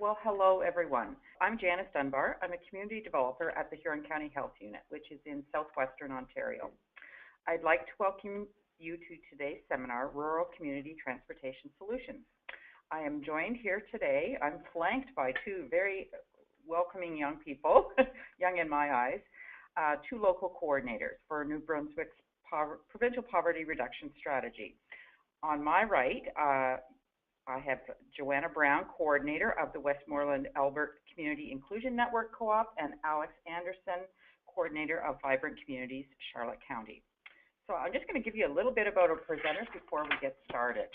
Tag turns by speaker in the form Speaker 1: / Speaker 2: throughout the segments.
Speaker 1: Well, hello everyone. I'm Janice Dunbar. I'm a community developer at the Huron County Health Unit, which is in southwestern Ontario. I'd like to welcome you to today's seminar, Rural Community Transportation Solutions. I am joined here today, I'm flanked by two very welcoming young people, young in my eyes, two local coordinators for New Brunswick's Provincial Poverty Reduction Strategy. On my right, I have Joanna Brown, coordinator of the Westmorland-Albert Community Inclusion Network Co-op, and Alex Henderson, coordinator of Vibrant Communities, Charlotte County. So I'm just going to give you a little bit about our presenters before we get started.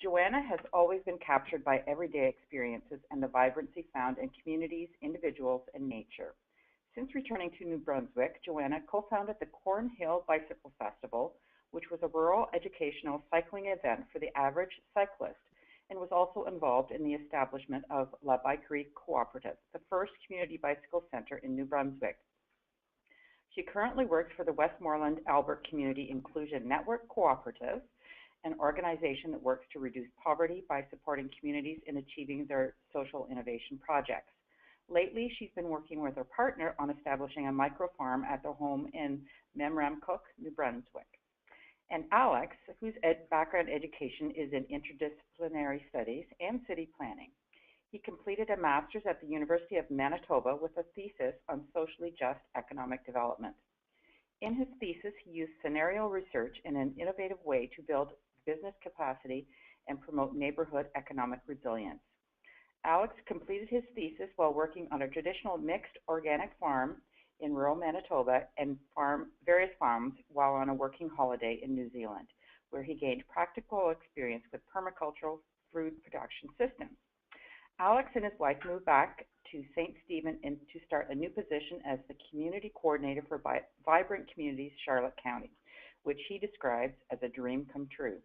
Speaker 1: Joanna has always been captured by everyday experiences and the vibrancy found in communities, individuals, and nature. Since returning to New Brunswick, Joanna co-founded the Cornhill Bicycle Festival, which was a rural educational cycling event for the average cyclist, and was also involved in the establishment of La Bicerie Cooperative, the first community bicycle center in New Brunswick. She currently works for the Westmorland-Albert Community Inclusion Network Cooperative, an organization that works to reduce poverty by supporting communities in achieving their social innovation projects. Lately, she's been working with her partner on establishing a micro-farm at their home in Memramcook, New Brunswick. And Alex, whose background education is in interdisciplinary studies and city planning. He completed a master's at the University of Manitoba with a thesis on socially just economic development. In his thesis, he used scenario research in an innovative way to build business capacity and promote neighborhood economic resilience. Alex completed his thesis while working on a traditional mixed organic farm in rural Manitoba and various farms while on a working holiday in New Zealand, where he gained practical experience with permacultural food production systems. Alex and his wife moved back to St. Stephen to start a new position as the community coordinator for Vibrant Communities, Charlotte County, which he describes as a dream come true.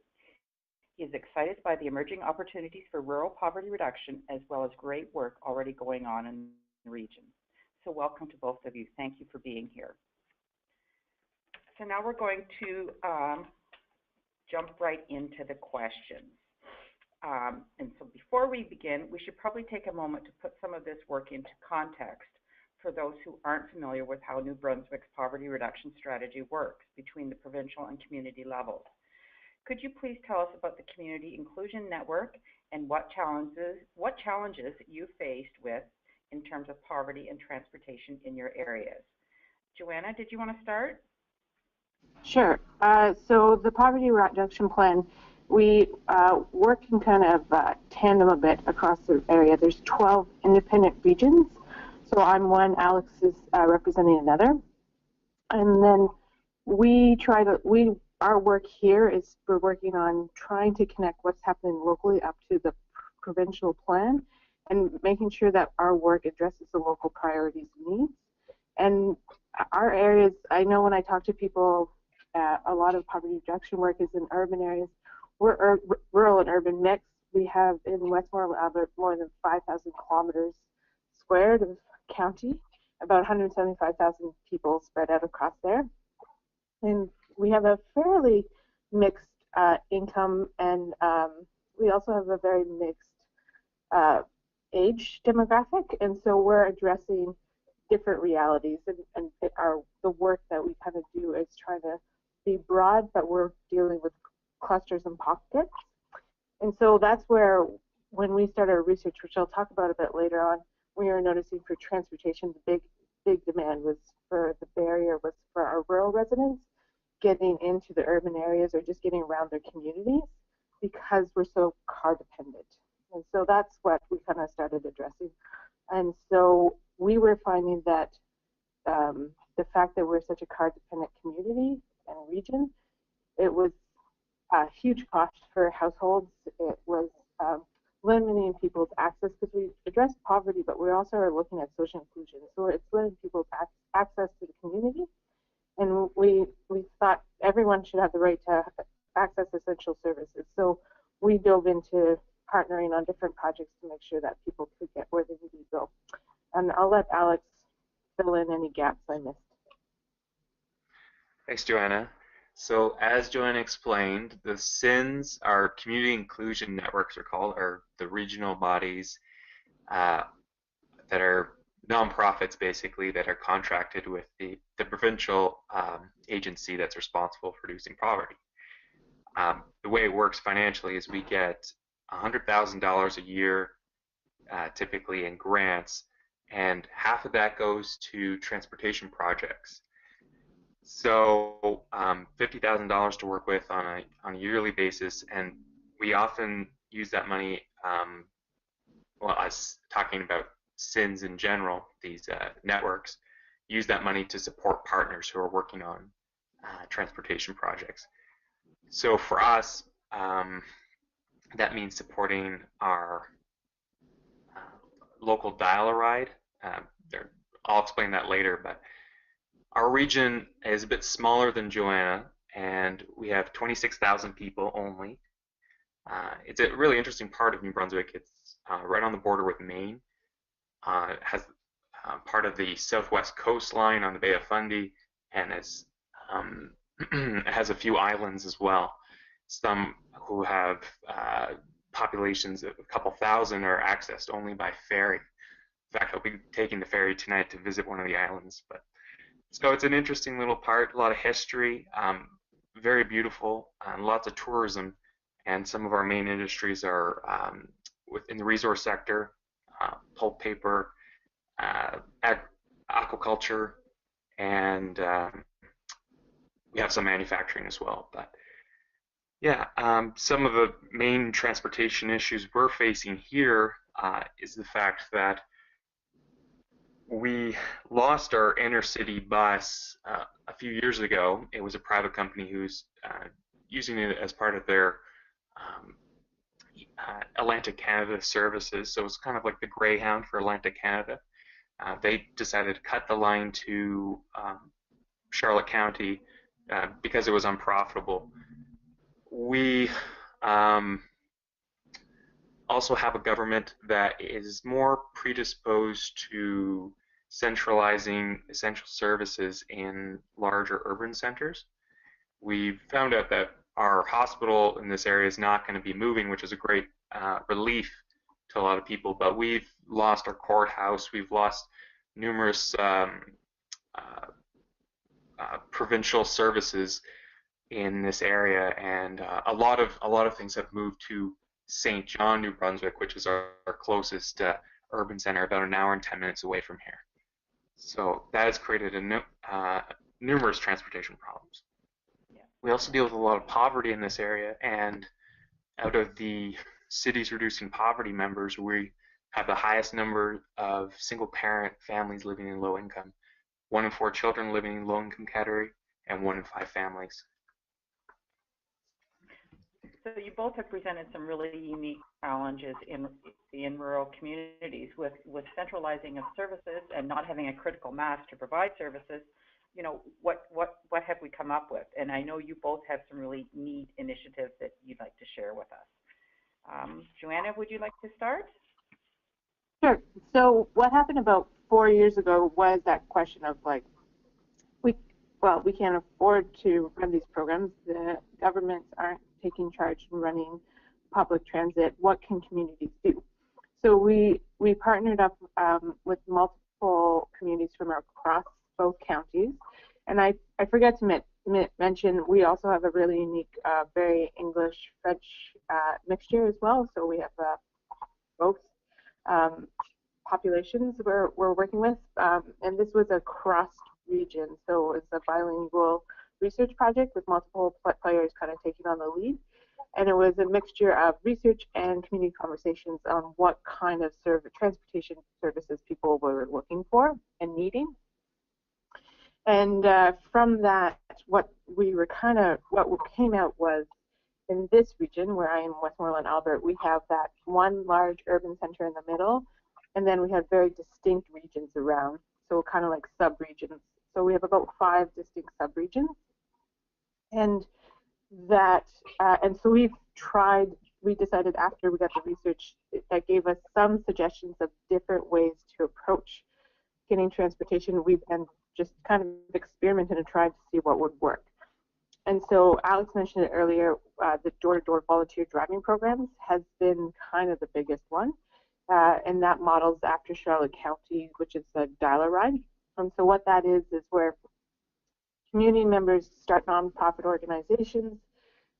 Speaker 1: He is excited by the emerging opportunities for rural poverty reduction, as well as great work already going on in the region. So welcome to both of you. Thank you for being here. So now we're going to jump right into the questions. And so before we begin, we should probably take a moment to put some of this work into context for those who aren't familiar with how New Brunswick's poverty reduction strategy works between the provincial and community levels. Could you please tell us about the Community Inclusion Network and what challenges you faced with in terms of poverty and transportation in your areas? Joanna, did you want to start?
Speaker 2: Sure. So the poverty reduction plan, we work in kind of tandem a bit across the area. There's 12 independent regions. So I'm one, Alex is representing another. And then our work here is we're working on trying to connect what's happening locally up to the provincial plan and making sure that our work addresses the local priorities and needs. And our areas, I know when I talk to people, a lot of poverty reduction work is in urban areas. We're rural and urban mix. We have in Westmorland-Albert more than 5,000 kilometers squared of county, about 175,000 people spread out across there. And we have a fairly mixed income, and we also have a very mixed age demographic, and so we're addressing different realities, and the work that we kind of do is trying to be broad, but we're dealing with clusters and pockets. And so that's where, when we started our research, which I'll talk about a bit later on, we are noticing for transportation, the big demand was for the barrier was for our rural residents getting into the urban areas or just getting around their communities because we're so car dependent. And so that's what we kind of started addressing. And so we were finding that the fact that we're such a car-dependent community and region, it was a huge cost for households. It was limiting people's access, because we address poverty, but we also are looking at social inclusion. So it's limiting people's access to the community. And we thought everyone should have the right to access essential services. So we dove into partnering on different projects to make sure that people could get where they need to go. And I'll let Alex fill in any gaps I missed.
Speaker 3: Thanks, Joanna. So as Joanna explained, the CINs, our community inclusion networks are called, are the regional bodies that are nonprofits, basically, that are contracted with the provincial agency that's responsible for reducing poverty. The way it works financially is we get $100,000 a year, typically in grants, and half of that goes to transportation projects. So $50,000 to work with on a yearly basis, and we often use that money. Well, us talking about SINs in general, these networks, use that money to support partners who are working on transportation projects. So for us, that means supporting our local dial-a-ride. I'll explain that later, but our region is a bit smaller than Joanna, and we have 26,000 people only. It's a really interesting part of New Brunswick. It's right on the border with Maine. It has part of the southwest coastline on the Bay of Fundy, and it has a few islands as well. Some who have populations of a couple thousand are accessed only by ferry. In fact, I'll be taking the ferry tonight to visit one of the islands. So it's an interesting little part, a lot of history, very beautiful, lots of tourism, and some of our main industries are within the resource sector, pulp paper, aquaculture, and we have some manufacturing as well. But yeah, some of the main transportation issues we're facing here is the fact that we lost our inner city bus a few years ago. It was a private company who's using it as part of their Atlantic Canada services, so it's kind of like the Greyhound for Atlantic Canada. They decided to cut the line to Charlotte County because it was unprofitable. We also have a government that is more predisposed to centralizing essential services in larger urban centers. We found out that our hospital in this area is not going to be moving, which is a great relief to a lot of people, but we've lost our courthouse, we've lost numerous provincial services in this area, and a lot of things have moved to St. John, New Brunswick, which is our closest urban center, about an hour and 10 minutes away from here. So that has created numerous transportation problems. Yeah. We also deal with a lot of poverty in this area, and out of the city's reducing poverty members, we have the highest number of single-parent families living in low income. 1 in 4 children living in low-income category, and 1 in 5 families.
Speaker 1: So you both have presented some really unique challenges in rural communities with centralizing of services and not having a critical mass to provide services. You know, what have we come up with? And I know you both have some really neat initiatives that you'd like to share with us. Joanna, would you like to start?
Speaker 2: Sure. So what happened about 4 years ago was that question of like, we can't afford to run these programs. The governments aren't taking charge in running public transit. What can communities do? So we partnered up with multiple communities from across both counties. And I forgot to mention, we also have a really unique, very English-French mixture as well. So we have both populations we're working with. And this was a cross-region. So it's a bilingual research project with multiple players kind of taking on the lead. And it was a mixture of research and community conversations on what kind of transportation services people were looking for and needing. And from that, what came out was, in this region where I am, Westmorland-Albert, we have that one large urban center in the middle, and then we have very distinct regions around, so kind of like sub-regions. So we have about 5 distinct sub-regions. And so we decided after we got the research that gave us some suggestions of different ways to approach getting transportation. We've been just kind of experimented and tried to see what would work. And so Alex mentioned it earlier, the door-to-door volunteer driving programs has been kind of the biggest one. and that models after Charlotte County, which is the dial ride. And so what that is where community members start nonprofit organizations.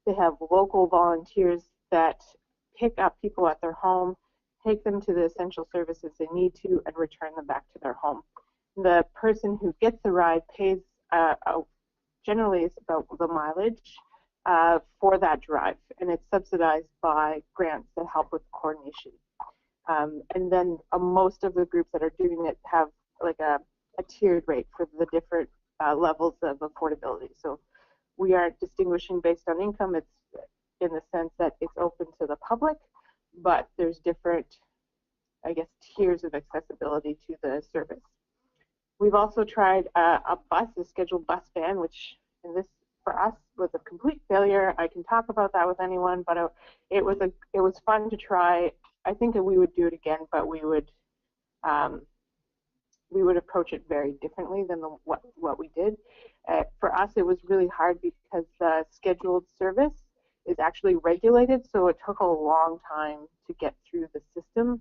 Speaker 2: They have local volunteers that pick up people at their home, take them to the essential services they need to, and return them back to their home. The person who gets the ride pays, generally it's about the mileage for that drive, and it's subsidized by grants that help with coordination. And then most of the groups that are doing it have like a tiered rate for the different levels of affordability. So we aren't distinguishing based on income. It's in the sense that it's open to the public, but there's different, I guess, tiers of accessibility to the service. We've also tried a scheduled bus ban, which in this for us was a complete failure. I can talk about that with anyone, but it was fun to try. I think that we would do it again, but we would approach it very differently than what we did. For us, it was really hard because the scheduled service is actually regulated, so it took a long time to get through the system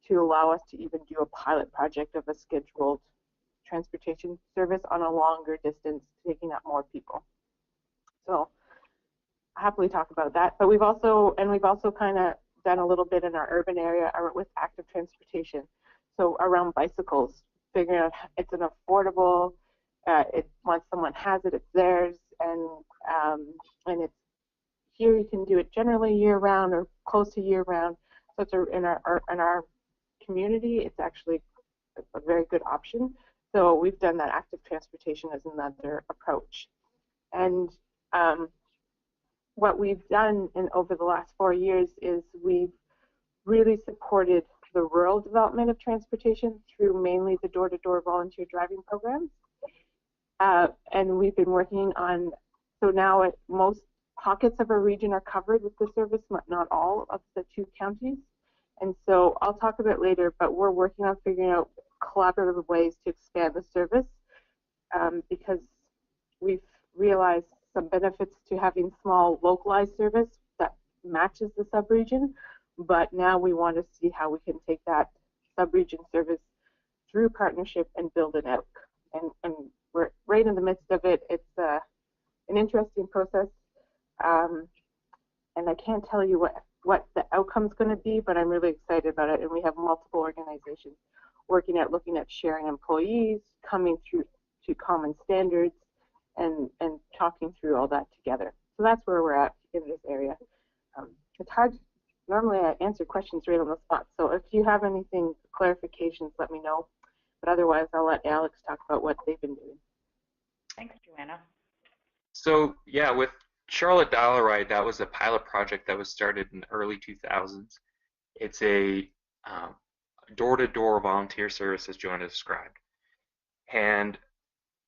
Speaker 2: to allow us to even do a pilot project of a scheduled transportation service on a longer distance, taking up more people. So I'll happily talk about that. But we've also kind of done a little bit in our urban area with active transportation. So around bicycles, figuring out it's an affordable, once someone has it, it's theirs, and it's here you can do it generally year-round or close to year-round. So it's in our community, it's actually a very good option. So we've done that active transportation as another approach. And what we've done over the last 4 years is we've really supported the rural development of transportation through mainly the door-to-door volunteer driving programs. And we've been working on, so now most pockets of our region are covered with the service, but not all of the 2 counties. And so I'll talk a bit later, but we're working on figuring out collaborative ways to expand the service because we've realized some benefits to having small localized service that matches the subregion, but now we want to see how we can take that subregion service through partnership and build it out. And we're right in the midst of it. It's an interesting process, and I can't tell you what the outcome's going to be, but I'm really excited about it. And we have multiple organizations looking at sharing employees, coming through to common standards, and talking through all that together. So that's where we're at in this area. It's hard. Normally I answer questions right on the spot, so if you have anything, clarifications, let me know. But otherwise, I'll let Alex talk about what they've been doing.
Speaker 1: Thanks, Joanna.
Speaker 3: So yeah, with Charlotte Dial Ride, that was a pilot project that was started in the early 2000s. It's a door-to-door volunteer service, as Joanna described. And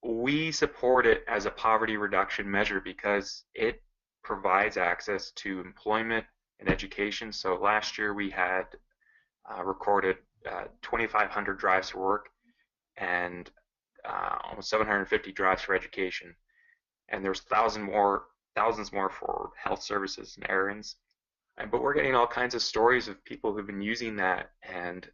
Speaker 3: we support it as a poverty reduction measure because it provides access to employment and education. So last year we had recorded 2,500 drives for work and almost 750 drives for education. And there's thousands more for health services and errands. But we're getting all kinds of stories of people who've been using that, and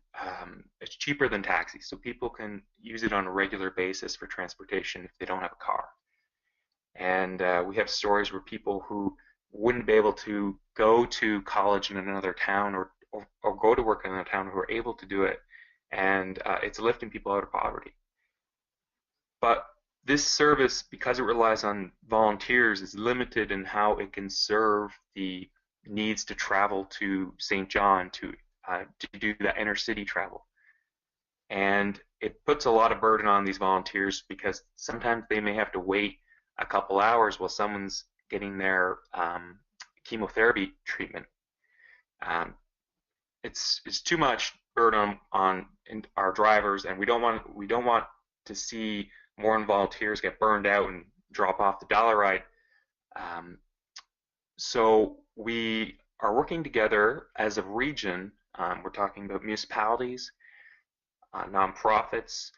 Speaker 3: it's cheaper than taxis, so people can use it on a regular basis for transportation if they don't have a car. And we have stories where people who wouldn't be able to go to college in another town or go to work in another town who are able to do it, and it's lifting people out of poverty. But this service, because it relies on volunteers, is limited in how it can serve the needs to travel to St. John to do that inner city travel. And it puts a lot of burden on these volunteers because sometimes they may have to wait a couple hours while someone's getting their chemotherapy treatment. It's too much burden on our drivers, and we don't want to see more volunteers get burned out and drop off the dollar ride. So we are working together as a region. We're talking about municipalities, nonprofits,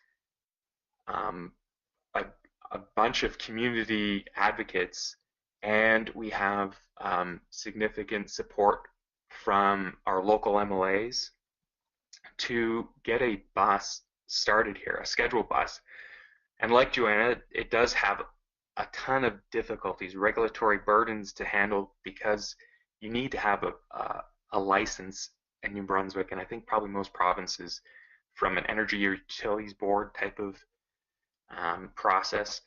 Speaker 3: a bunch of community advocates, and we have significant support from our local MLAs to get a bus started here, a scheduled bus. And like Joanna, it does have a ton of difficulties, regulatory burdens to handle because you need to have a license in New Brunswick, and I think probably most provinces, from an energy utilities board type of process,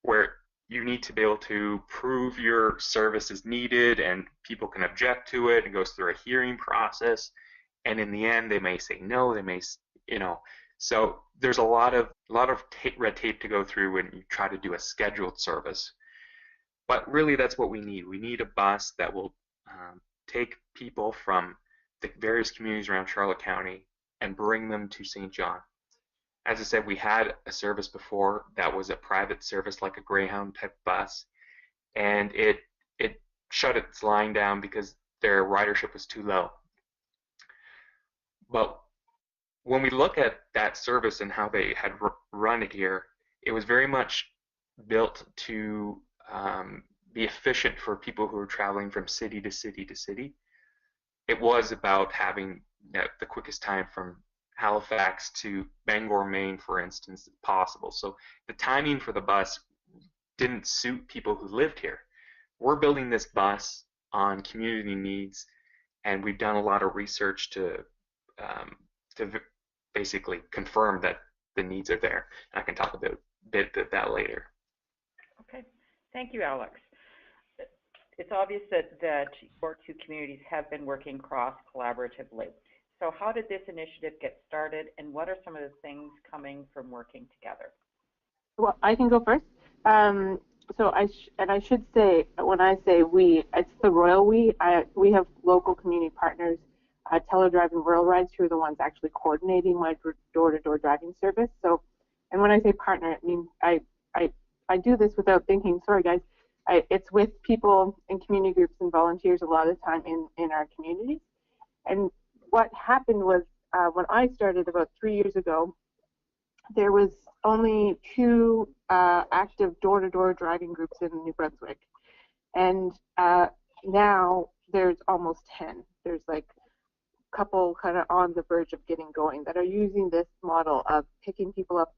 Speaker 3: where you need to be able to prove your service is needed and people can object to it. It goes through a hearing process, and in the end they may say no, they may, so there's a lot of red tape to go through when you try to do a scheduled service. But really that's what we need. We need a bus that will take people from the various communities around Charlotte County and bring them to St. John. As I said, we had a service before that was a private service, like a Greyhound type bus, and it shut its line down because their ridership was too low. But when we look at that service and how they had run it here, it was very much built to be efficient for people who were traveling from city to city to city. It was about having the quickest time from Halifax to Bangor, Maine, for instance, if possible. So the timing for the bus didn't suit people who lived here. We're building this bus on community needs, and we've done a lot of research to basically confirm that the needs are there. And I can talk a bit of that later.
Speaker 1: Okay, thank you, Alex. It's obvious that your two communities have been working cross-collaboratively. So how did this initiative get started, and what are some of the things coming from working together?
Speaker 2: Well, I can go first. So I should say, when I say we, it's the royal we. We have local community partners, Teledrive and Rural Rides, who are the ones actually coordinating my door-to-door driving service. So, and when I say partner, it means I do this without thinking. Sorry, guys. It's with people in community groups and volunteers a lot of the time in our communities. And what happened was when I started about 3 years ago, there was only 2 active door-to-door driving groups in New Brunswick. And now there's almost 10. There's like a couple kind of on the verge of getting going that are using this model of picking people up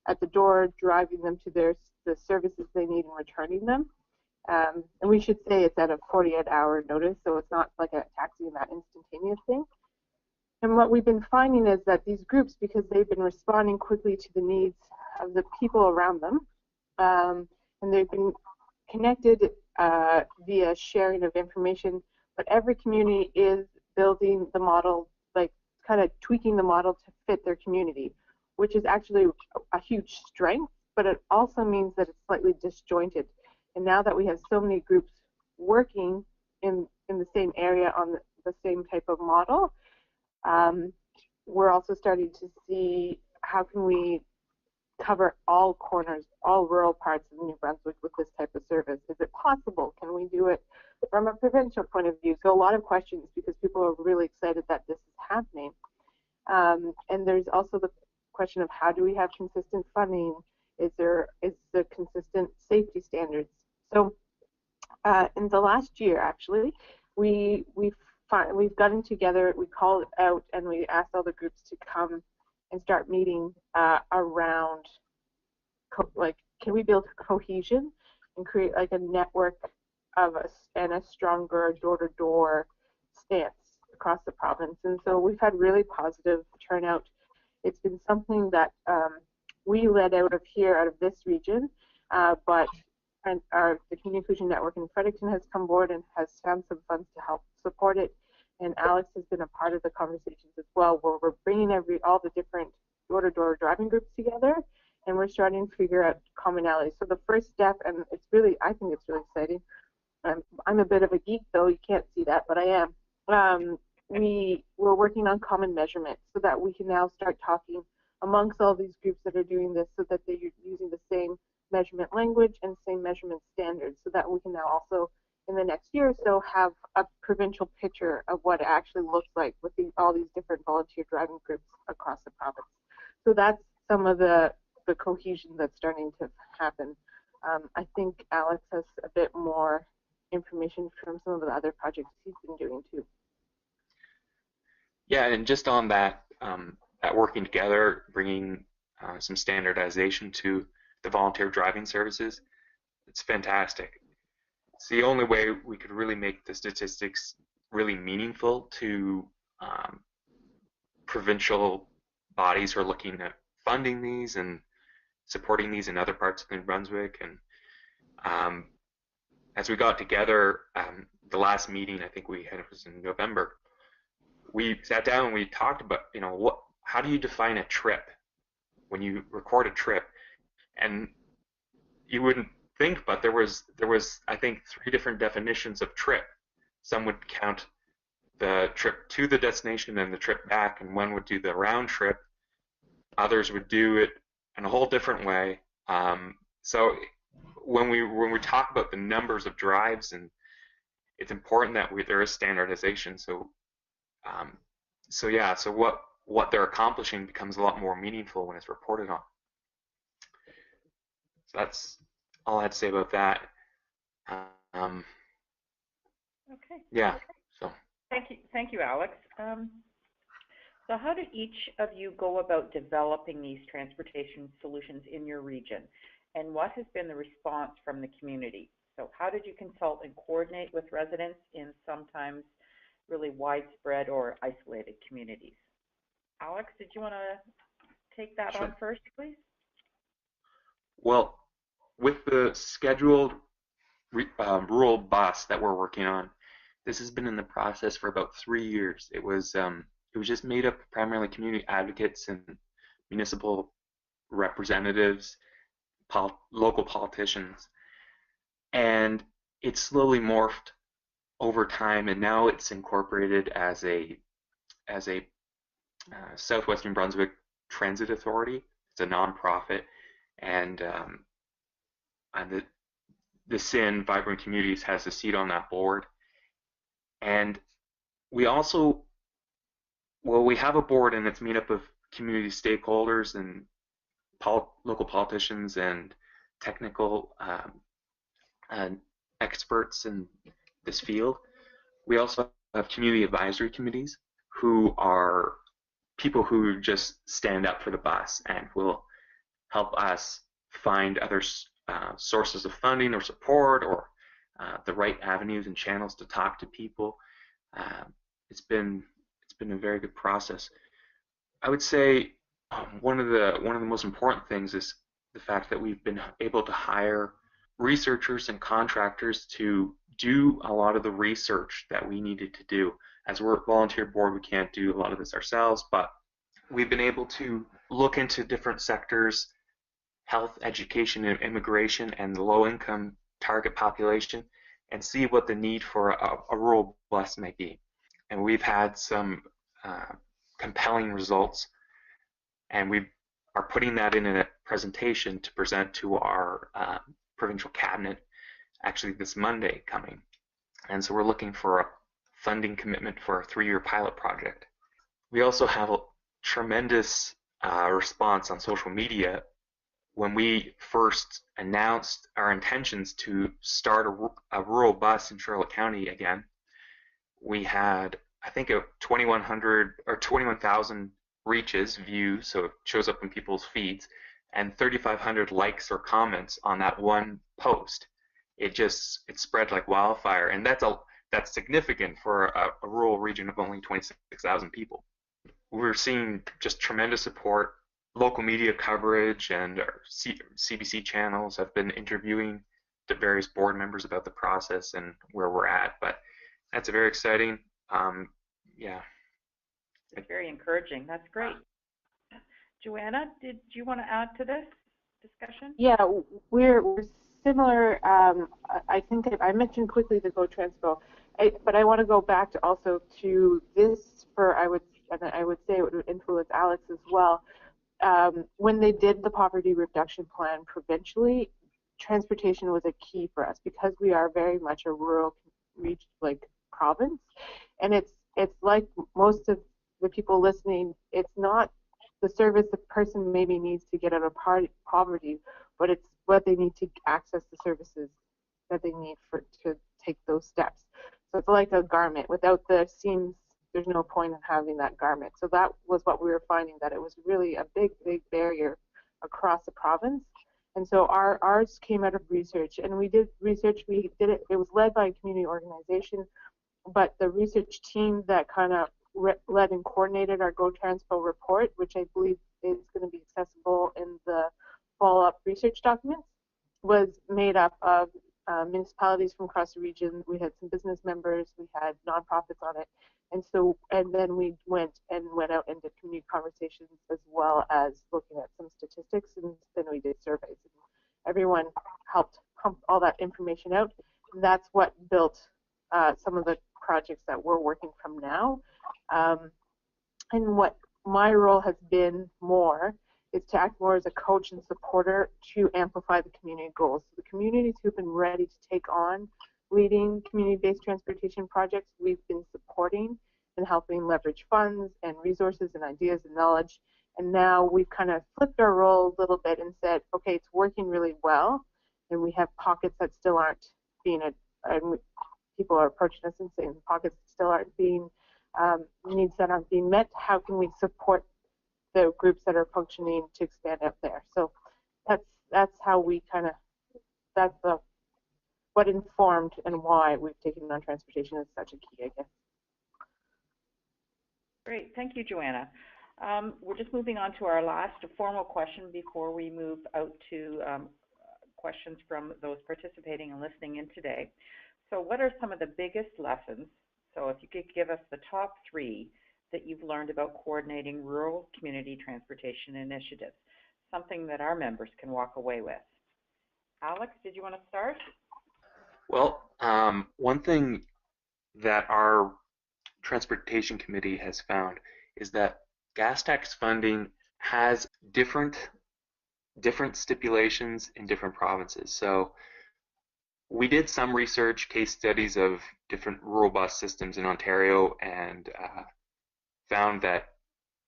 Speaker 2: at the door, driving them to the services they need and returning them. And we should say it's at a 48-hour notice, so it's not like a taxi and that instantaneous thing. And what we've been finding is that these groups, because they've been responding quickly to the needs of the people around them, and they've been connected via sharing of information, but every community is building the model, like kind of tweaking the model to fit their community, which is actually a huge strength, but it also means that it's slightly disjointed. And now that we have so many groups working in the same area on the same type of model, we're also starting to see how can we cover all corners, all rural parts of New Brunswick with this type of service. Is it possible? Can we do it from a provincial point of view? So a lot of questions, because people are really excited that this is happening. And there's also the question of how do we have consistent funding? Is there consistent safety standards? So in the last year, actually, we've gotten together, we called out, and we asked all the groups to come and start meeting around, like, can we build cohesion and create like a network of us and a stronger door-to-door stance across the province. And so we've had really positive turnout. It's been something that we led out of here, out of this region, but the Community Inclusion Network in Fredericton has come aboard and has found some funds to help support it. And Alex has been a part of the conversations as well, where we're bringing all the different door-to-door driving groups together, and we're starting to figure out commonalities. So the first step, and I think it's really exciting. I'm a bit of a geek, though you can't see that, but I am. We're working on common measurements so that we can now start talking amongst all these groups that are doing this, so that they're using the same measurement language and same measurement standards, so that we can now also, in the next year or so, have a provincial picture of what it actually looks like with all these different volunteer driving groups across the province. So that's some of the cohesion that's starting to happen. I think Alex has a bit more information from some of the other projects he's been doing too.
Speaker 3: Yeah, and just on that, that working together, bringing some standardization to the volunteer driving services, it's fantastic. It's the only way we could really make the statistics really meaningful to provincial bodies who are looking at funding these and supporting these in other parts of New Brunswick. And as we got together, the last meeting I think we had was in November. We sat down and we talked about, how do you define a trip when you record a trip? And you wouldn't think, but there was I think 3 different definitions of trip. Some would count the trip to the destination and the trip back, and one would do the round trip. Others would do it in a whole different way. So when we talk about the numbers of drives, and it's important that there is standardization. So what they're accomplishing becomes a lot more meaningful when it's reported on. So that's all I had to say about that.
Speaker 1: Okay.
Speaker 3: Yeah. So.
Speaker 1: Thank you, Alex. So how did each of you go about developing these transportation solutions in your region, and what has been the response from the community? So how did you consult and coordinate with residents in sometimes really widespread or isolated communities? Alex, did you want to take that
Speaker 3: Sure.
Speaker 1: on first, please?
Speaker 3: Well, with the scheduled rural bus that we're working on, this has been in the process for about 3 years. It was just made up of primarily community advocates and municipal representatives, local politicians, and it slowly morphed over time, and now it's incorporated as a Southwestern Brunswick Transit Authority. It's a nonprofit, and the SIN, Vibrant Communities, has a seat on that board. And we also, we have a board, and it's made up of community stakeholders and local politicians and technical experts in this field. We also have community advisory committees, who are people who just stand up for the bus and will help us find other sources of funding or support, or the right avenues and channels to talk to people. It's been a very good process. I would say one of the most important things is the fact that we've been able to hire researchers and contractors to do a lot of the research that we needed to do. As we're a volunteer board, we can't do a lot of this ourselves, but we've been able to look into different sectors: health, education, and immigration, and the low-income target population, and see what the need for a rural bus may be. And we've had some compelling results, and we are putting that in a presentation to present to our provincial cabinet actually this Monday coming. And so we're looking for a funding commitment for a 3-year pilot project. We also have a tremendous response on social media. When we first announced our intentions to start a rural bus in Charlotte County again, we had, I think, 2,100 or 21,000 reaches, views, so it shows up in people's feeds, and 3,500 likes or comments on that one post. It spread like wildfire, and that's significant for a rural region of only 26,000 people. We're seeing just tremendous support. Local media coverage and our CBC channels have been interviewing the various board members about the process and where we're at. But that's very exciting. Yeah.
Speaker 1: It's very encouraging. That's great. Joanna, did you want to add to this discussion?
Speaker 2: Yeah, we're similar. I think I mentioned quickly the Go Transpo, but I want to go back to also to this I would say it would influence Alex as well. When they did the poverty reduction plan provincially, transportation was a key for us because we are very much a rural province, and it's like most of the people listening, it's not the service the person maybe needs to get out of poverty, but it's what they need to access the services that they need to take those steps. So it's like a garment. Without the seams there's no point in having that garment. So that was what we were finding, that it was really a big barrier across the province. And so ours came out of research, and we did research. We did it. It was led by a community organization, but the research team that kind of led and coordinated our Go Transpo report, which I believe is going to be accessible in the follow-up research documents, was made up of municipalities from across the region. We had some business members, we had nonprofits on it, and then we went out and did community conversations, as well as looking at some statistics, and then we did surveys. Everyone helped pump all that information out, and that's what built some of the projects that we're working from now. And what my role has been more is to act more as a coach and supporter to amplify the community goals. So the communities who've been ready to take on leading community-based transportation projects, we've been supporting and helping leverage funds and resources and ideas and knowledge. And now we've kind of flipped our role a little bit and said, okay, it's working really well, and we have pockets that still aren't being, people are approaching us and saying pockets still aren't being, needs that aren't being met. How can we support the groups that are functioning to expand out there? So that's how we kind of, that's what informed and why we've taken on transportation as such a key, I guess.
Speaker 1: Great, thank you, Joanna. We're just moving on to our last formal question before we move out to questions from those participating and listening in today. So what are some of the biggest lessons? So if you could give us the top 3 that you've learned about coordinating rural community transportation initiatives, something that our members can walk away with. Alex, did you want to start?
Speaker 3: Well, one thing that our transportation committee has found is that gas tax funding has different stipulations in different provinces. So we did some research, case studies of different rural bus systems in Ontario, and found that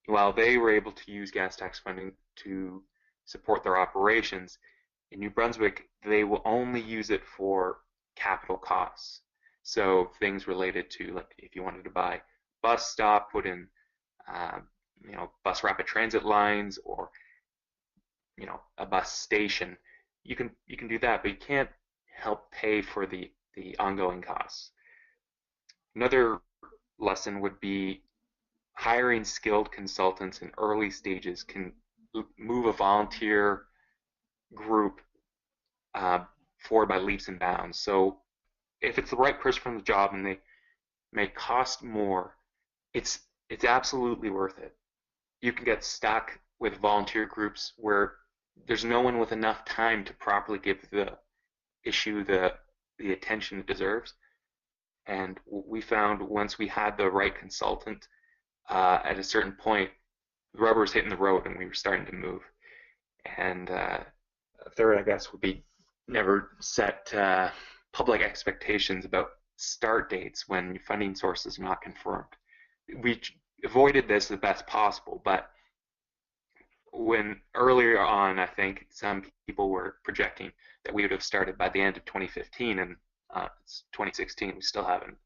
Speaker 3: while they were able to use gas tax funding to support their operations, in New Brunswick, they will only use it for capital costs. So things related to, like, if you wanted to buy bus stop, put in, bus rapid transit lines, or, a bus station, you can do that, but you can't help pay for the ongoing costs. Another lesson would be hiring skilled consultants in early stages can move a volunteer group forward by leaps and bounds. So if it's the right person for the job and they may cost more, it's absolutely worth it. You can get stuck with volunteer groups where there's no one with enough time to properly give the issue the attention it deserves. And we found once we had the right consultant, at a certain point, the rubber was hitting the road and we were starting to move. And third, I guess, would be never set public expectations about start dates when funding sources are not confirmed. We avoided this the best possible, but when earlier on, I think some people were projecting that we would have started by the end of 2015, and it's 2016, we still haven't.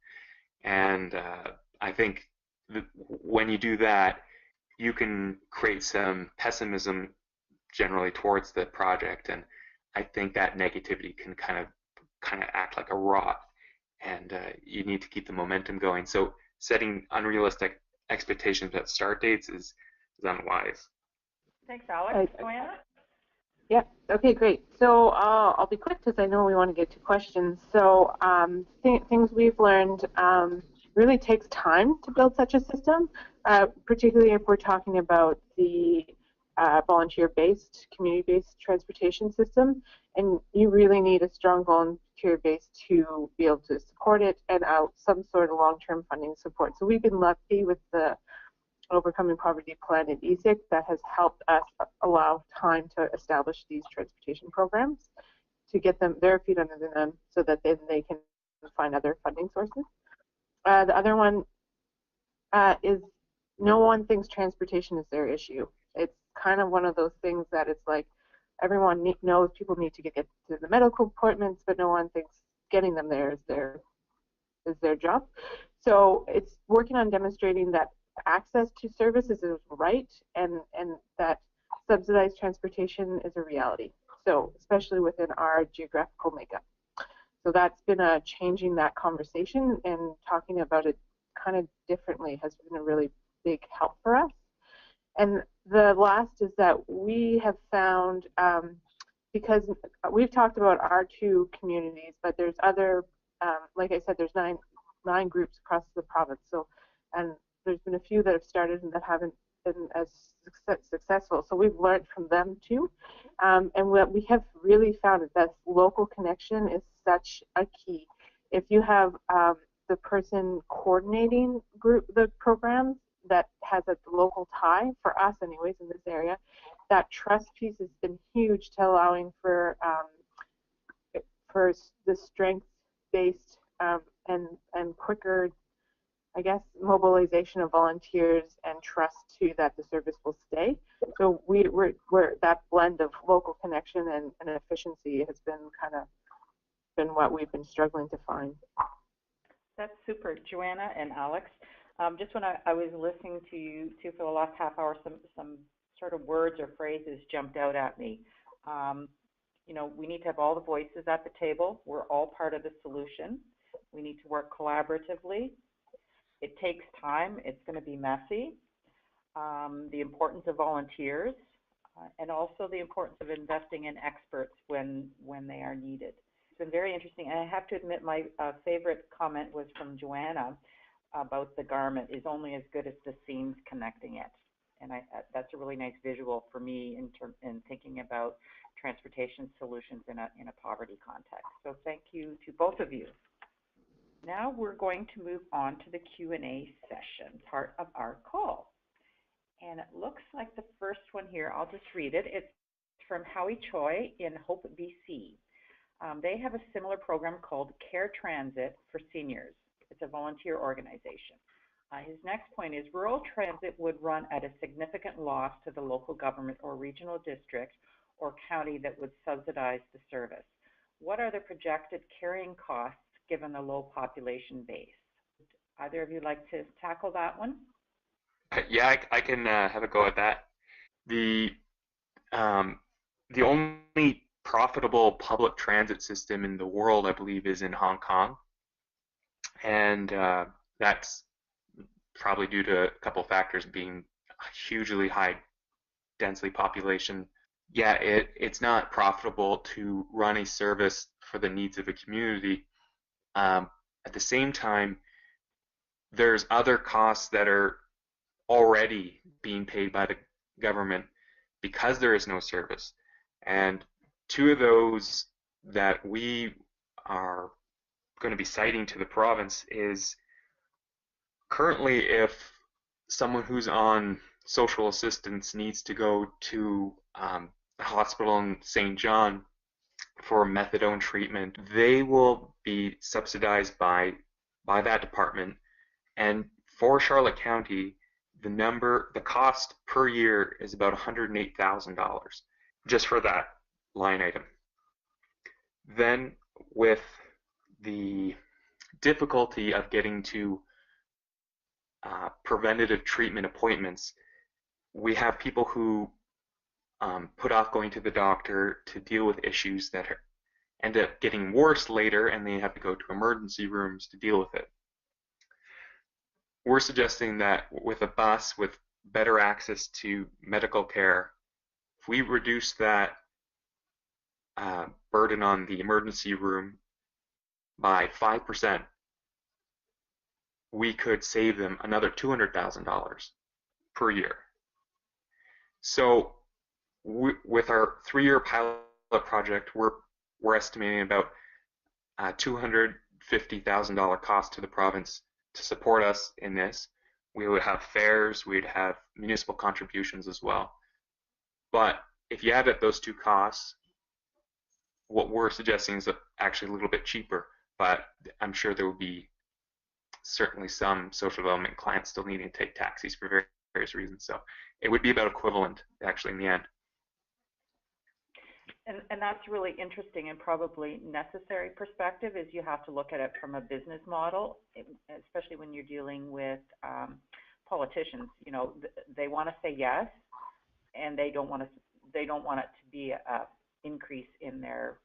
Speaker 3: And I think when you do that, you can create some pessimism generally towards the project, and I think that negativity can kind of act like a rot, and you need to keep the momentum going. So setting unrealistic expectations at start dates is unwise.
Speaker 1: Thanks, Alex. Joanna?
Speaker 2: Yeah, okay, great. So I'll be quick because I know we want to get to questions. So things we've learned, really takes time to build such a system, particularly if we're talking about the volunteer-based, community-based transportation system, and you really need a strong volunteer base to be able to support it, and some sort of long-term funding support. So we've been lucky with the Overcoming Poverty Plan and ESIC that has helped us allow time to establish these transportation programs, to get them their feet under them so that then they can find other funding sources. The other one is no one thinks transportation is their issue. It's kind of one of those things that it's like everyone knows people need to get to the medical appointments, but no one thinks getting them there is their job. So it's working on demonstrating that access to services is a right, and that subsidized transportation is a reality. So especially within our geographical makeup. So that's been changing that conversation, and talking about it kind of differently has been a really big help for us. And the last is that we have found, because we've talked about our two communities, but there's other, like I said, there's nine groups across the province. So, and there's been a few that have started and that haven't been as successful. So we've learned from them too. And what we have really found is that local connection is such a key. If you have the person coordinating the programs that has a local tie, for us anyways in this area, that trust piece has been huge to allowing for the strength-based and quicker, I guess, mobilization of volunteers and trust to that the service will stay. So we're that blend of local connection and efficiency has been what we've been struggling to find.
Speaker 1: That's super. Joanna and Alex, just when I was listening to you two for the last half hour, some sort of words or phrases jumped out at me. You know, we need to have all the voices at the table. We're all part of the solution. We need to work collaboratively. It takes time. It's going to be messy. The importance of volunteers, and also the importance of investing in experts when they are needed. It's been very interesting. And I have to admit, my favorite comment was from Joanna about the garment is only as good as the seams connecting it. And that's a really nice visual for me in thinking about transportation solutions in a poverty context. So thank you to both of you. Now we're going to move on to the Q&A session part of our call. And it looks like the first one here, I'll just read it. It's from Howie Choi in Hope, BC. They have a similar program called Care Transit for Seniors. It's a volunteer organization. His next point is rural transit would run at a significant loss to the local government or regional district or county that would subsidize the service. What are the projected carrying costs given the low population base? Either of you like to tackle that one?
Speaker 3: Yeah, I can have a go at that. The only profitable public transit system in the world, I believe, is in Hong Kong, and that's probably due to a couple factors, being hugely high densely population. Yeah, it's not profitable to run a service for the needs of a community. At the same time, there's other costs that are already being paid by the government because there is no service. And two of those that we are going to be citing to the province is currently if someone who's on social assistance needs to go to the hospital in St. John for methadone treatment, they will be subsidized by that department. And for Charlotte County, the cost per year is about $108,000 just for that line item. Then with the difficulty of getting to preventative treatment appointments, we have people who put off going to the doctor to deal with issues that end up getting worse later, and they have to go to emergency rooms to deal with it. We're suggesting that with a bus with better access to medical care, if we reduce that burden on the emergency room by 5%, we could save them another $200,000 per year. So with our 3-year pilot project, we're estimating about $250,000 cost to the province to support us in this. We would have fares, we'd have municipal contributions as well. But if you add up those two costs, what we're suggesting is actually a little bit cheaper, but I'm sure there will be certainly some social development clients still needing to take taxis for various reasons. So it would be about equivalent actually in the end.
Speaker 1: And that's really interesting and probably necessary perspective is you have to look at it from a business model, especially when you're dealing with politicians. You know, they want to say yes, and they don't want it to be a increase in their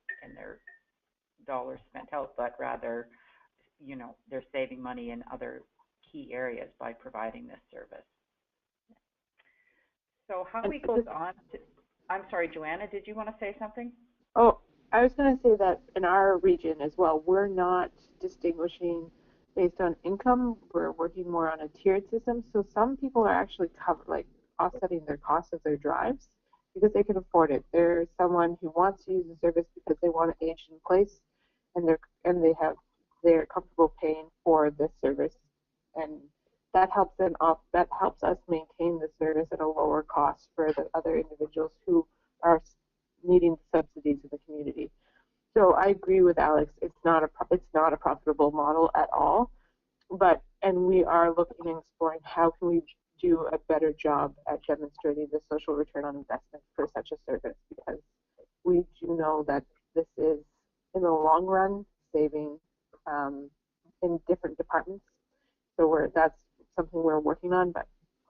Speaker 1: dollars spent out, but rather, you know, they're saving money in other key areas by providing this service. So how we goes on to, I'm sorry, Joanna, did you want to say something?
Speaker 2: Oh, I was going to say that in our region as well, we're not distinguishing based on income. We're working more on a tiered system. So some people are actually like offsetting their costs of their drives because they can afford it. There's someone who wants to use the service because they want to age in place, and they're comfortable paying for this service, and that helps them off. That helps us maintain the service at a lower cost for the other individuals who are needing subsidies in the community. So I agree with Alex. It's not a profitable model at all. And we are looking and exploring how can we do a better job at demonstrating the social return on investment for such a service, because we do know that this is in the long run saving in different departments. So that's something we're working on, but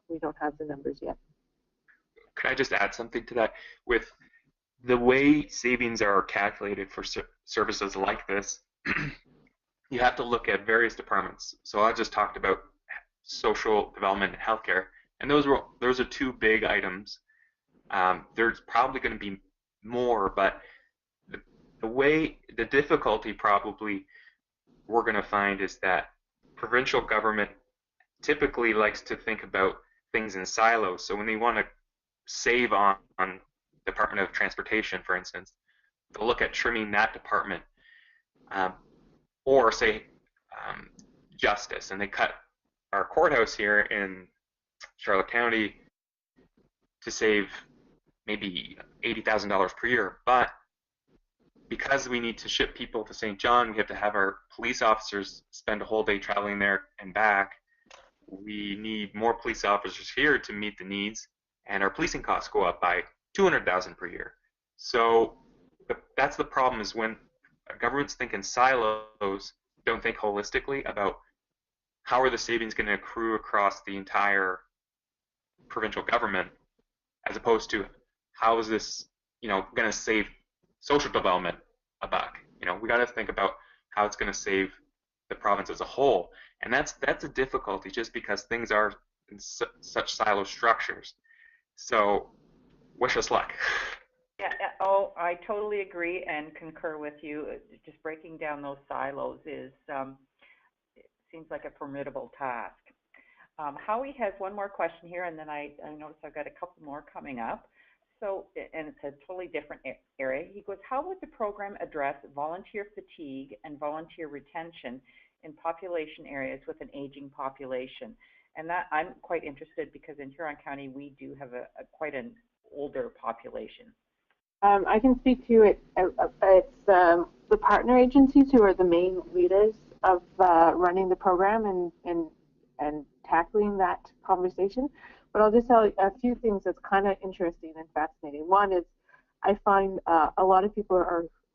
Speaker 2: we don't have the numbers yet.
Speaker 3: Could I just add something to that? With the way savings are calculated for services like this, you have to look at various departments. So I just talked about social development and healthcare, and those are two big items. There's probably going to be more, but the difficulty probably we're going to find is that provincial government typically likes to think about things in silos. So when they want to save on Department of Transportation, for instance, they'll look at trimming that department, or say justice, and they cut our courthouse here in Charlotte County to save maybe $80,000 per year. But because we need to ship people to St. John, we have to have our police officers spend a whole day traveling there and back. We need more police officers here to meet the needs, and our policing costs go up by $200,000 per year. So that's the problem, is when governments think in silos, don't think holistically about how are the savings going to accrue across the entire provincial government, as opposed to how is this, going to save social development a buck. We got to think about how it's going to save the province as a whole, and that's a difficulty just because things are in such silo structures. So wish us luck.
Speaker 1: Yeah, I totally agree and concur with you. Just breaking down those silos it seems like a formidable task. Howie has one more question here, and then I notice I've got a couple more coming up. So, and it's a totally different area. He goes, how would the program address volunteer fatigue and volunteer retention in population areas with an aging population? And that I'm quite interested, because in Huron County we do have quite an older population.
Speaker 2: I can speak to it. It's the partner agencies who are the main leaders of running the program and tackling that conversation. But I'll just tell you a few things that's kind of interesting and fascinating. One is I find a lot of people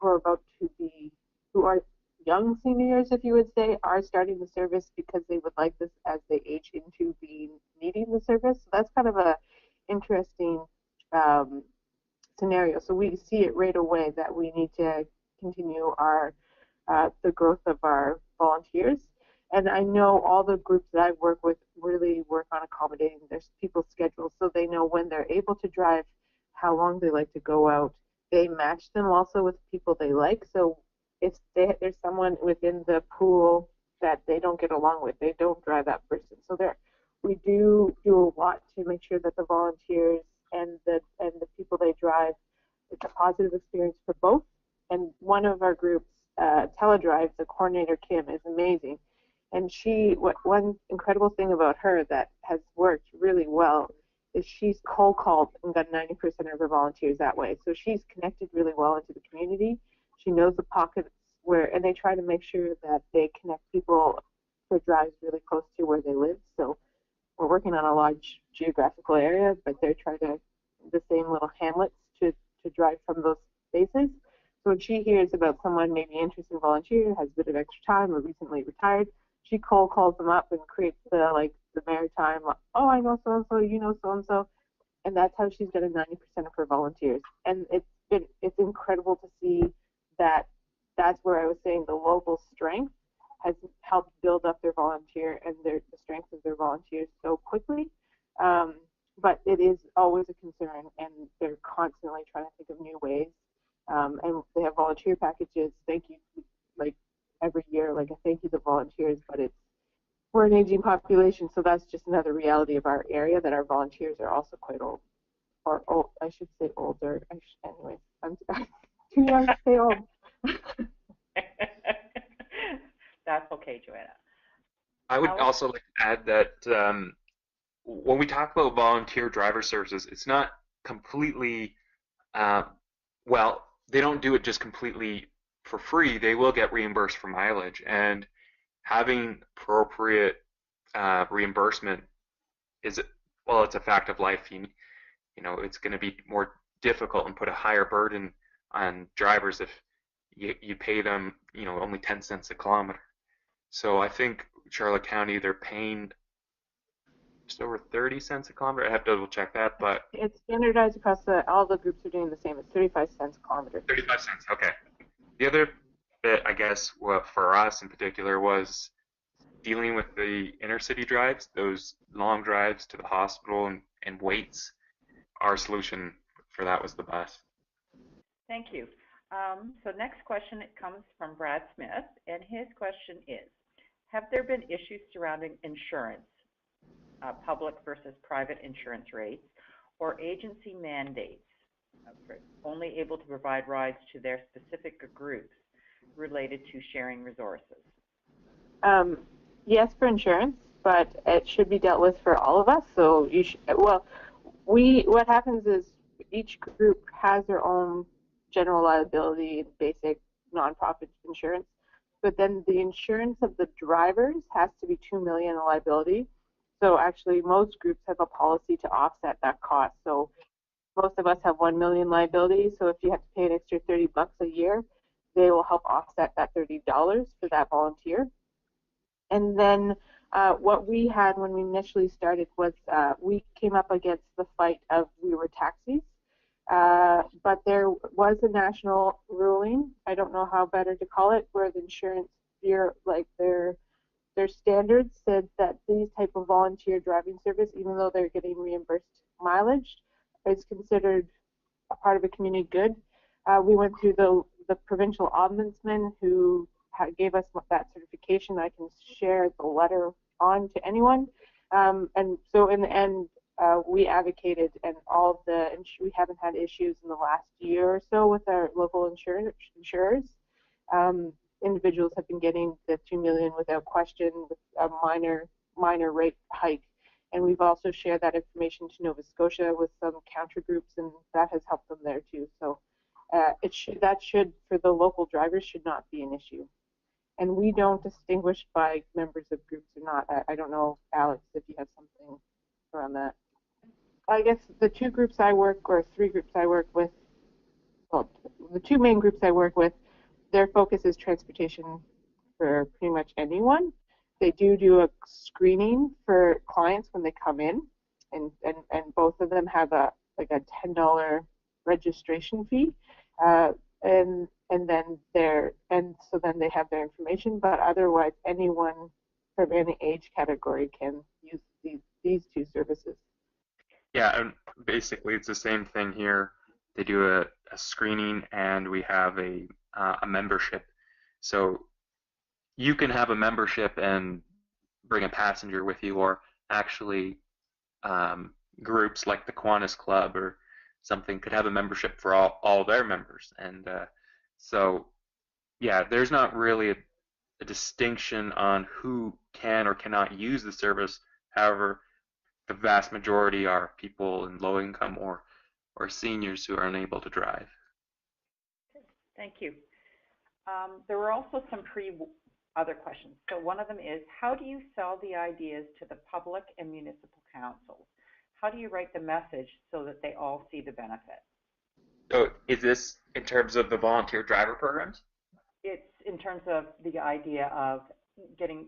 Speaker 2: who are young seniors, if you would say, are starting the service because they would like this as they age into needing the service. So that's kind of a interesting scenario. So we see it right away that we need to continue the growth of our volunteers. And I know all the groups that I work with really work on accommodating their people's schedules, so they know when they're able to drive, how long they like to go out. They match them also with people they like. So if there's someone within the pool that they don't get along with, they don't drive that person. So we do a lot to make sure that the volunteers and the people they drive, it's a positive experience for both. And one of our groups, Teledrive, the coordinator Kim, is amazing. And one incredible thing about her that has worked really well is she's cold called and got 90% of her volunteers that way. So she's connected really well into the community. She knows the pockets and they try to make sure that they connect people for drives really close to where they live. So we're working on a large geographical area, but they're trying to the same little hamlets to drive from those basis. So when she hears about someone maybe interested in volunteering, has a bit of extra time, or recently retired, she cold calls them up and creates the maritime. Oh, I know so and so, you know so and so, and that's how she's getting 90% of her volunteers. And it's incredible to see that. That's where I was saying the local strength has helped build up their volunteer and the strength of their volunteers so quickly. But it is always a concern, and they're constantly trying to think of new ways. And they have volunteer packages. Thank you, like every year, like a thank you to volunteers. But we're an aging population, so that's just another reality of our area, that our volunteers are also quite old, or old. I should say older. Anyway, I'm too young to say old.
Speaker 1: That's okay, Joanna.
Speaker 3: I would also like to add that when we talk about volunteer driver services, it's not completely, well, they don't do it just completely for free. They will get reimbursed for mileage, and having appropriate reimbursement is, well, it's a fact of life. You know, it's going to be more difficult and put a higher burden on drivers if you pay them, you know, only 10 cents a kilometer. So I think Charlotte County, they're paying just over 30 cents a kilometer. I have to double check that, but
Speaker 2: it's standardized across all the groups are doing the same. It's 35 cents a kilometer.
Speaker 3: 35 cents, okay. The other bit, I guess, for us in particular was dealing with the inner city drives, those long drives to the hospital and waits. Our solution for that was the bus.
Speaker 1: Thank you. So next question, it comes from Brad Smith, and his question is, have there been issues surrounding insurance, public versus private insurance rates, or agency mandates, only able to provide rides to their specific groups related to sharing resources?
Speaker 2: Yes, for insurance, but it should be dealt with for all of us. So you should, well, what happens is each group has their own general liability and basic nonprofit insurance, but then the insurance of the drivers has to be $2 million in liability. So actually, most groups have a policy to offset that cost. So most of us have $1 million liability. So if you have to pay an extra $30 a year, they will help offset that $30 for that volunteer. And then what we had when we initially started was we came up against the fight of we were taxis. But there was a national ruling, I don't know how better to call it, where the insurance bureau, like their standards said that these type of volunteer driving service, even though they're getting reimbursed mileage, is considered a part of a community good. We went through the provincial ombudsman who gave us that certification. I can share the letter on to anyone. And so in the end, we advocated, and we haven't had issues in the last year or so with our local insurers. Individuals have been getting the $2 million without question, with a minor rate hike. And we've also shared that information to Nova Scotia with some counter groups, and that has helped them there too. So that should, for the local drivers, should not be an issue. And we don't distinguish by members of groups or not. I don't know, Alex, if you have something around that. I guess the two groups I work, or three groups I work with, well, the two main groups I work with, their focus is transportation for pretty much anyone. They do a screening for clients when they come in, and both of them have a $10 registration fee, and so then they have their information. But otherwise, anyone from any age category can use these two services.
Speaker 3: Yeah, and basically it's the same thing here. They do a screening, and we have a membership. So you can have a membership and bring a passenger with you, or actually groups like the Kiwanis Club or something could have a membership for all their members. And so, yeah, there's not really a distinction on who can or cannot use the service. However, the vast majority are people in low income or seniors who are unable to drive.
Speaker 1: Thank you. There were also some other questions. So one of them is, how do you sell the ideas to the public and municipal councils? How do you write the message so that they all see the benefit?
Speaker 3: So is this in terms of the volunteer driver programs?
Speaker 1: It's in terms of the idea of getting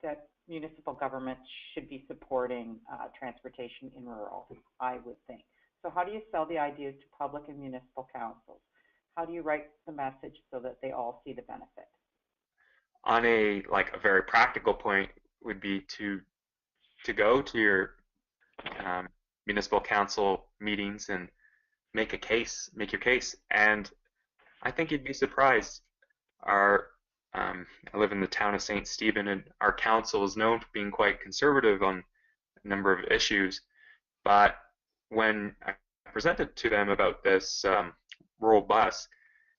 Speaker 1: that municipal government should be supporting transportation in rural, I would think. So how do you sell the idea to public and municipal councils? How do you write the message so that they all see the benefit?
Speaker 3: On a very practical point would be to go to your um, municipal council meetings and make your case. And I think you'd be surprised. Our I live in the town of St. Stephen, and our council is known for being quite conservative on a number of issues. But when I presented to them about this rural bus,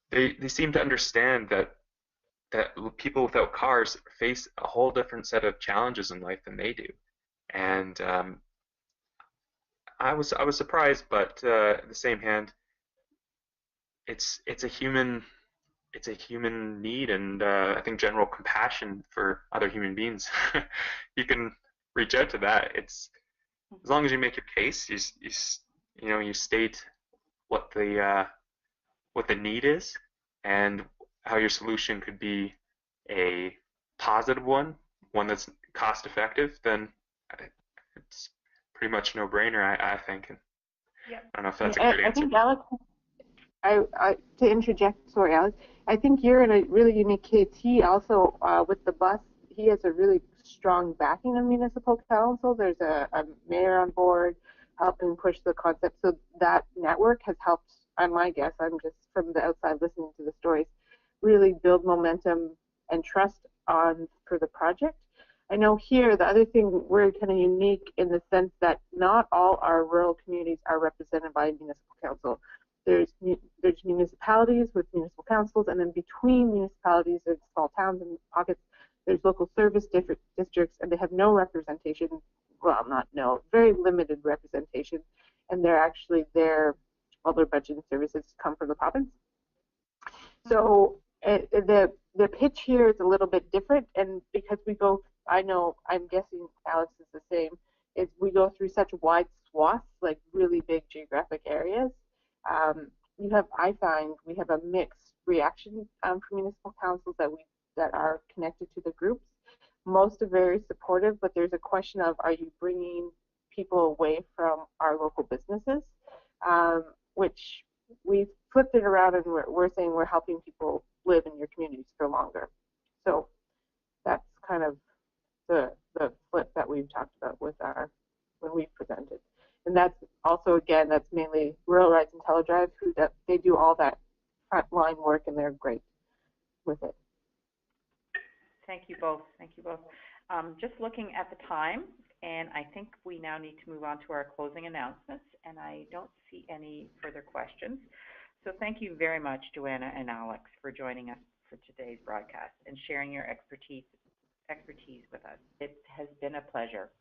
Speaker 3: they seem to understand that people without cars face a whole different set of challenges in life than they do. And I was surprised, but at the same hand, it's a human need, and I think general compassion for other human beings. You can reach out to that. It's as long as you make your case, you state what the need is and how your solution could be a positive one that's cost effective, then it's pretty much no brainer, I think. And
Speaker 1: Yep.
Speaker 3: I don't know if that's a
Speaker 2: I,
Speaker 3: good
Speaker 2: I
Speaker 3: answer.
Speaker 2: think Alex, to interject, sorry, Alex, I think you're in a really unique case. He also, with the bus, he has a really strong backing of municipal council. There's a mayor on board helping push the concept. So that network has helped, on my guess, I'm just from the outside listening to the stories, really build momentum and trust for the project. I know here, the other thing, we're kind of unique in the sense that not all our rural communities are represented by a municipal council. There's municipalities with municipal councils, and then between municipalities and small towns and pockets, there's local service districts, and they have no representation. Well, not no, very limited representation, and they're actually all their budget and services come from the province. So the pitch here is a little bit different, and because we go, I'm guessing Alex is the same, is we go through such wide swaths, like really big geographic areas. I find we have a mixed reaction from municipal councils that are connected to the groups. Most are very supportive, but there's a question of, are you bringing people away from our local businesses, which we've flipped it around, and we're saying we're helping people live in your communities for longer. So that's kind of the flip that we've talked about when we've presented. And that's also, again, that's mainly Rural Rides and Teledrive, they do all that frontline work, and they're great with it.
Speaker 1: Thank you both. Thank you both. Just looking at the time, and I think we now need to move on to our closing announcements, and I don't see any further questions. So thank you very much, Joanna and Alex, for joining us for today's broadcast and sharing your expertise with us. It has been a pleasure.